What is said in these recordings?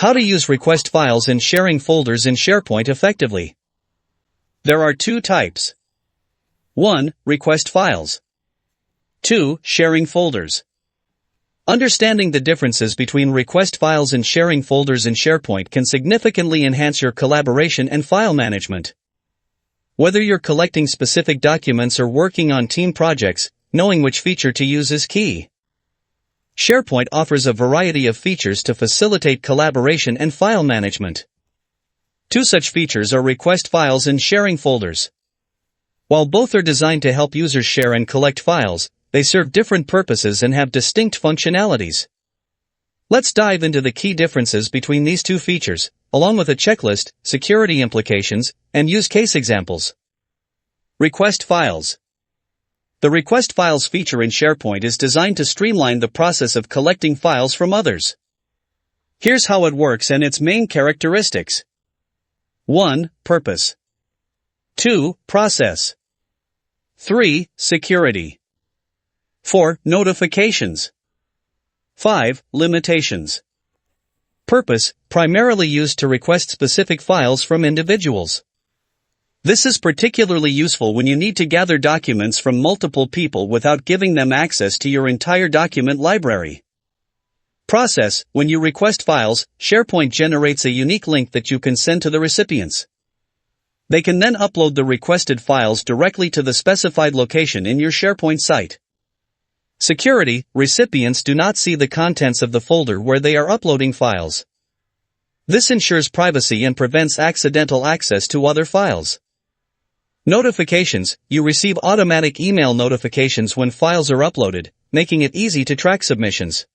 How to use request files and sharing folders in SharePoint effectively. There are two types. 1. Request files. 2. Sharing folders. Understanding the differences between request files and sharing folders in SharePoint can significantly enhance your collaboration and file management. Whether you're collecting specific documents or working on team projects, knowing which feature to use is key. SharePoint offers a variety of features to facilitate collaboration and file management. Two such features are request files and sharing folders. While both are designed to help users share and collect files, they serve different purposes and have distinct functionalities. Let's dive into the key differences between these two features, along with a checklist, security implications, and use case examples. Request files. The request files feature in SharePoint is designed to streamline the process of collecting files from others. Here's how it works and its main characteristics. 1. Purpose. 2. Process. 3. Security. 4. Notifications. 5. Limitations. Purpose, primarily used to request specific files from individuals. This is particularly useful when you need to gather documents from multiple people without giving them access to your entire document library. Process, when you request files, SharePoint generates a unique link that you can send to the recipients. They can then upload the requested files directly to the specified location in your SharePoint site. Security, recipients do not see the contents of the folder where they are uploading files. This ensures privacy and prevents accidental access to other files. Notifications, you receive automatic email notifications when files are uploaded, making it easy to track submissions.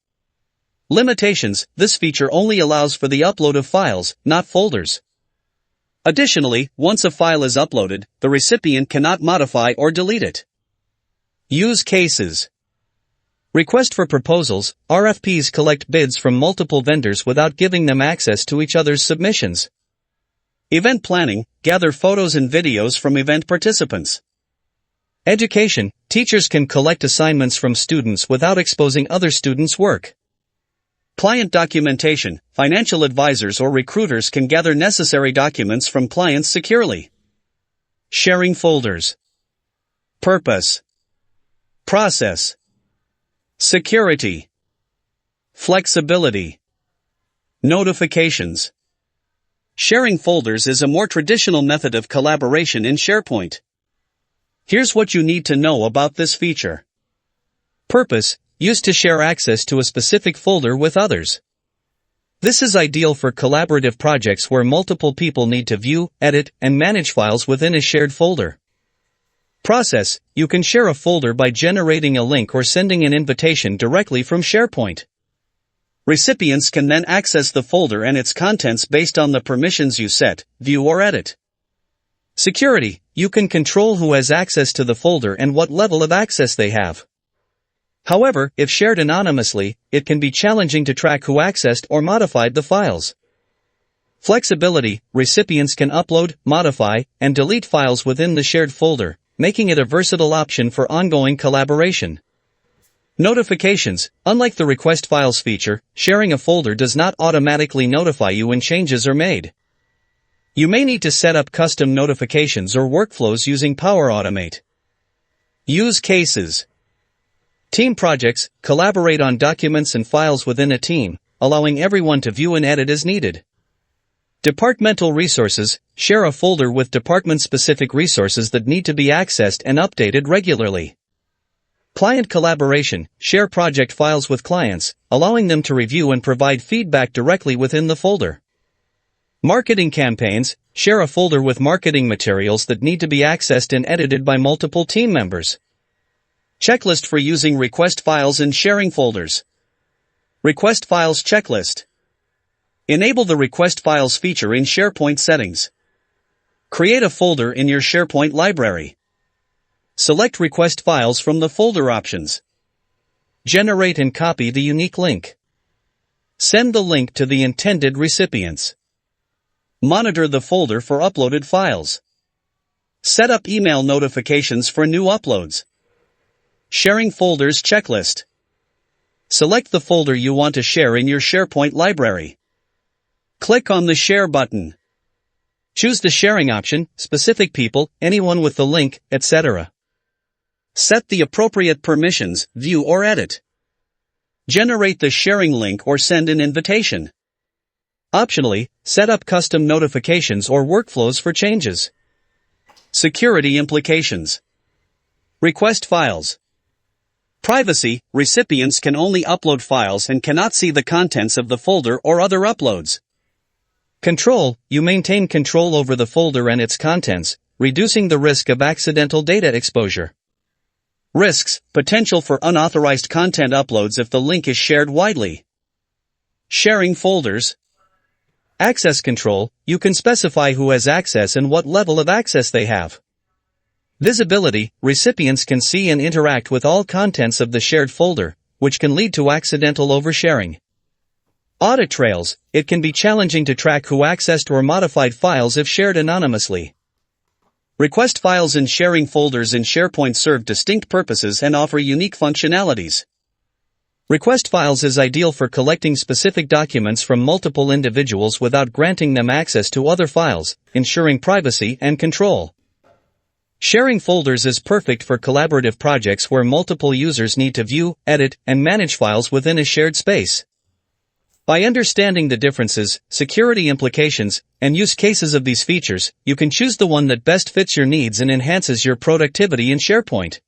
Limitations, this feature only allows for the upload of files, not folders. Additionally, once a file is uploaded, the recipient cannot modify or delete it. Use cases. Request for proposals, RFPs collect bids from multiple vendors without giving them access to each other's submissions. Event planning, gather photos and videos from event participants. Education, teachers can collect assignments from students without exposing other students' work. Client documentation, financial advisors or recruiters can gather necessary documents from clients securely. Sharing folders. Purpose. Process. Security. Flexibility. Notifications. Sharing folders is a more traditional method of collaboration in SharePoint. Here's what you need to know about this feature. Purpose, used to share access to a specific folder with others. This is ideal for collaborative projects where multiple people need to view, edit, and manage files within a shared folder. Process, you can share a folder by generating a link or sending an invitation directly from SharePoint. Recipients can then access the folder and its contents based on the permissions you set, view or edit. Security, you can control who has access to the folder and what level of access they have. However, if shared anonymously, it can be challenging to track who accessed or modified the files. Flexibility, recipients can upload, modify, and delete files within the shared folder, making it a versatile option for ongoing collaboration. Notifications, unlike the request files feature, sharing a folder does not automatically notify you when changes are made. You may need to set up custom notifications or workflows using Power Automate. Use cases. Team projects, collaborate on documents and files within a team, allowing everyone to view and edit as needed. Departmental resources, share a folder with department-specific resources that need to be accessed and updated regularly. Client collaboration, share project files with clients, allowing them to review and provide feedback directly within the folder. Marketing campaigns, share a folder with marketing materials that need to be accessed and edited by multiple team members. Checklist for using request files and sharing folders. Request files checklist. Enable the request files feature in SharePoint settings. Create a folder in your SharePoint library. Select request files from the folder options. Generate and copy the unique link. Send the link to the intended recipients. Monitor the folder for uploaded files. Set up email notifications for new uploads. Sharing folders checklist. Select the folder you want to share in your SharePoint library. Click on the Share button. Choose the sharing option, specific people, anyone with the link, etc. Set the appropriate permissions, view or edit. Generate the sharing link or send an invitation. Optionally, set up custom notifications or workflows for changes. Security implications. Request files. Privacy, recipients can only upload files and cannot see the contents of the folder or other uploads. Control, you maintain control over the folder and its contents, reducing the risk of accidental data exposure. Risks, potential for unauthorized content uploads if the link is shared widely. Sharing folders. Access control, you can specify who has access and what level of access they have. Visibility, recipients can see and interact with all contents of the shared folder, which can lead to accidental oversharing. Audit trails, it can be challenging to track who accessed or modified files if shared anonymously. Request files and sharing folders in SharePoint serve distinct purposes and offer unique functionalities. Request files is ideal for collecting specific documents from multiple individuals without granting them access to other files, ensuring privacy and control. Sharing folders is perfect for collaborative projects where multiple users need to view, edit, and manage files within a shared space. By understanding the differences, security implications, and use cases of these features, you can choose the one that best fits your needs and enhances your productivity in SharePoint.